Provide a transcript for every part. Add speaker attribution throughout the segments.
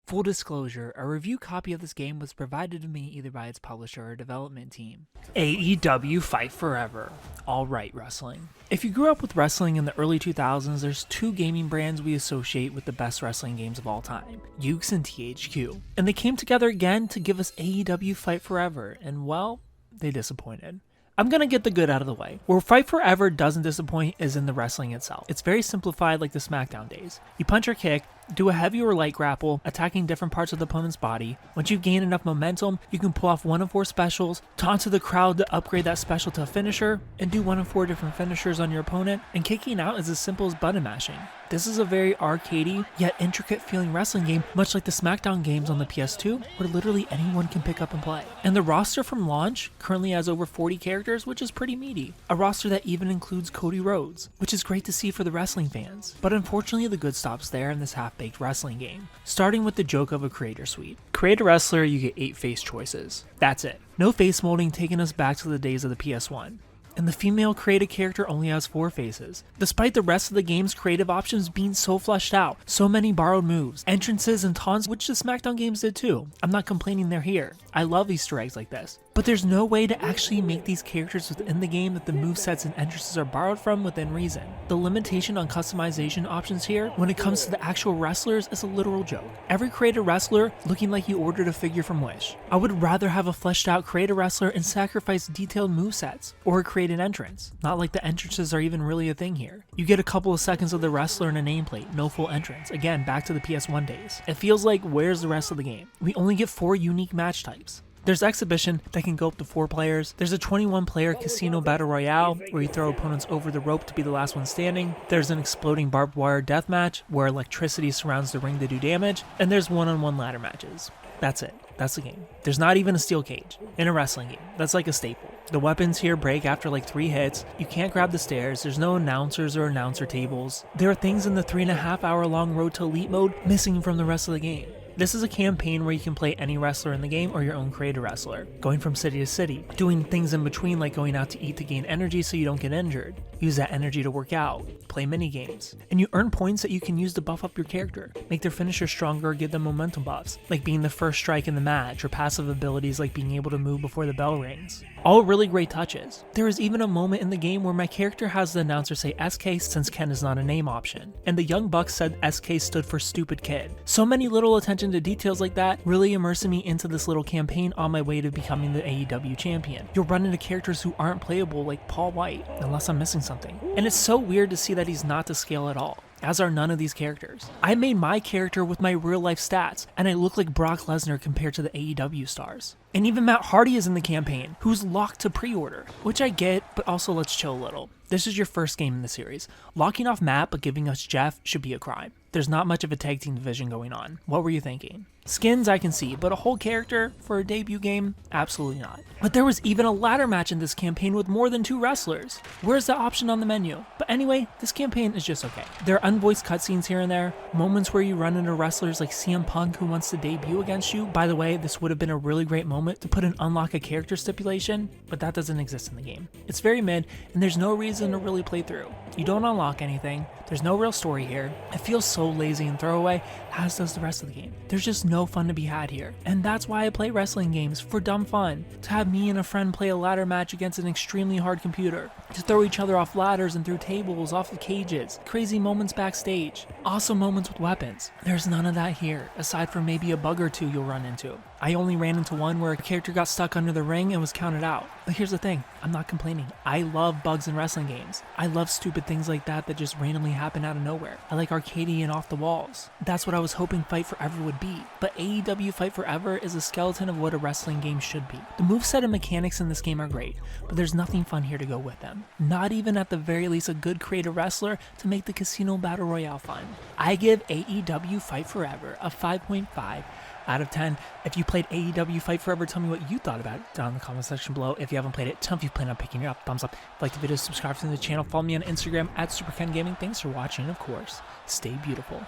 Speaker 1: Full disclosure, a review copy of this game was provided to me either by its publisher or development team. AEW Fight Forever. Alright wrestling. If you grew up with wrestling in the early 2000s, there's two gaming brands we associate with the best wrestling games of all time, Ukes and THQ. And they came together again to give us AEW Fight Forever, and well, they disappointed. I'm gonna get the good out of the way. Where Fight Forever doesn't disappoint is in the wrestling itself. It's very simplified like the SmackDown days. You punch or kick, do a heavy or light grapple, attacking different parts of the opponent's body. Once you've gained enough momentum, you can pull off one of 4 specials, taunt to the crowd to upgrade that special to a finisher, and do one of 4 different finishers on your opponent, and kicking out is as simple as button mashing. This is a very arcadey, yet intricate feeling wrestling game, much like the SmackDown games on the PS2, where literally anyone can pick up and play. And the roster from launch currently has over 40 characters, which is pretty meaty. A roster that even includes Cody Rhodes, which is great to see for the wrestling fans. But unfortunately the good stops there in this half-baked wrestling game. Starting with the joke of a creator suite. Create a wrestler, you get 8 face choices. That's it. No face molding, taking us back to the days of the PS1. And the female created character only has 4 faces. Despite the rest of the game's creative options being so fleshed out, so many borrowed moves, entrances, and taunts, which the SmackDown games did too. I'm not complaining they're here. I love Easter eggs like this. But there's no way to actually make these characters within the game that the movesets and entrances are borrowed from within reason. The limitation on customization options here, when it comes to the actual wrestlers, is a literal joke. Every creator wrestler looking like you ordered a figure from Wish. I would rather have a fleshed out creator wrestler and sacrifice detailed movesets, or create an entrance. Not like the entrances are even really a thing here. You get a couple of seconds of the wrestler in a nameplate, no full entrance. Again, back to the PS1 days. It feels like, where's the rest of the game? We only get 4 unique match types. There's Exhibition that can go up to 4 players. There's a 21-player Casino Battle Royale where you throw opponents over the rope to be the last one standing. There's an exploding barbed wire deathmatch where electricity surrounds the ring to do damage. And there's one-on-one ladder matches. That's it. That's the game. There's not even a steel cage in a wrestling game. That's like a staple. The weapons here break after like 3 hits. You can't grab the stairs. There's no announcers or announcer tables. There are things in the 3.5-hour long Road to Elite mode missing from the rest of the game. This is a campaign where you can play any wrestler in the game or your own creator wrestler, going from city to city, doing things in between like going out to eat to gain energy so you don't get injured, use that energy to work out, play mini games, and you earn points that you can use to buff up your character, make their finisher stronger or give them momentum buffs, like being the first strike in the match, or passive abilities like being able to move before the bell rings. All really great touches. There is even a moment in the game where my character has the announcer say SK since Ken is not a name option, and the Young Bucks said SK stood for stupid kid. So many little attention to details like that really immersing me into this little campaign on my way to becoming the AEW champion. You'll run into characters who aren't playable like Paul White, unless I'm missing something. And it's so weird to see that he's not to scale at all, as are none of these characters. I made my character with my real life stats, and I look like Brock Lesnar compared to the AEW stars. And even Matt Hardy is in the campaign, who's locked to pre-order, which I get, but also let's chill a little. This is your first game in the series. Locking off Matt but giving us Jeff should be a crime. There's not much of a tag team division going on. What were you thinking? Skins I can see, but a whole character for a debut game? Absolutely not. But there was even a ladder match in this campaign with more than 2 wrestlers. Where's the option on the menu? But anyway, this campaign is just okay. There are unvoiced cutscenes here and there, moments where you run into wrestlers like CM Punk who wants to debut against you. By the way, this would have been a really great moment to put an unlock a character stipulation, but that doesn't exist in the game. It's very mid, and there's no reason to really play through. You don't unlock anything, there's no real story here. It feels so lazy and throwaway, as does the rest of the game. There's just no fun to be had here, and that's why I play wrestling games, for dumb fun. To have me and a friend play a ladder match against an extremely hard computer, to throw each other off ladders and through tables, off of cages, crazy moments backstage, awesome moments with weapons. There's none of that here, aside from maybe a bug or 2 you'll run into. I only ran into one where a character got stuck under the ring and was counted out. But here's the thing, I'm not complaining. I love bugs in wrestling games. I love stupid things like that just randomly happen out of nowhere. I like arcadey and off the walls. That's what I was hoping Fight Forever would be. But AEW Fight Forever is a skeleton of what a wrestling game should be. The moveset and mechanics in this game are great, but there's nothing fun here to go with them. Not even at the very least a good creative wrestler to make the Casino Battle Royale fun. I give AEW Fight Forever a 5.5 out of 10. If you played AEW Fight Forever, tell me what you thought about it down in the comment section below. If you haven't played it, tell me if you plan on picking it up. Thumbs up. If you like the video, subscribe to the channel. Follow me on Instagram at Superkengaming. Thanks for watching, and of course, stay beautiful.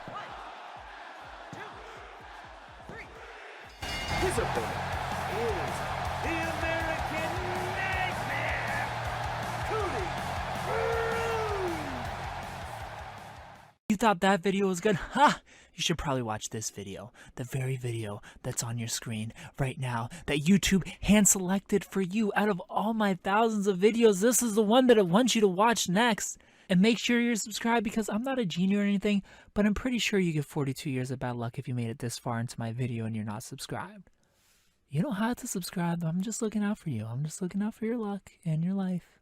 Speaker 2: His opponent is the American Nightmare, Cody Rhodes.
Speaker 1: You thought that video was good? Ha! you should probably watch this video, the very video that's on your screen right now, that YouTube hand-selected for you. Out of all my thousands of videos, this is the one that I want you to watch next. And make sure you're subscribed, because I'm not a genie or anything, but I'm pretty sure you get 42 years of bad luck if you made it this far into my video and you're not subscribed. You don't have to subscribe. I'm just looking out for you. I'm just looking out for your luck and your life.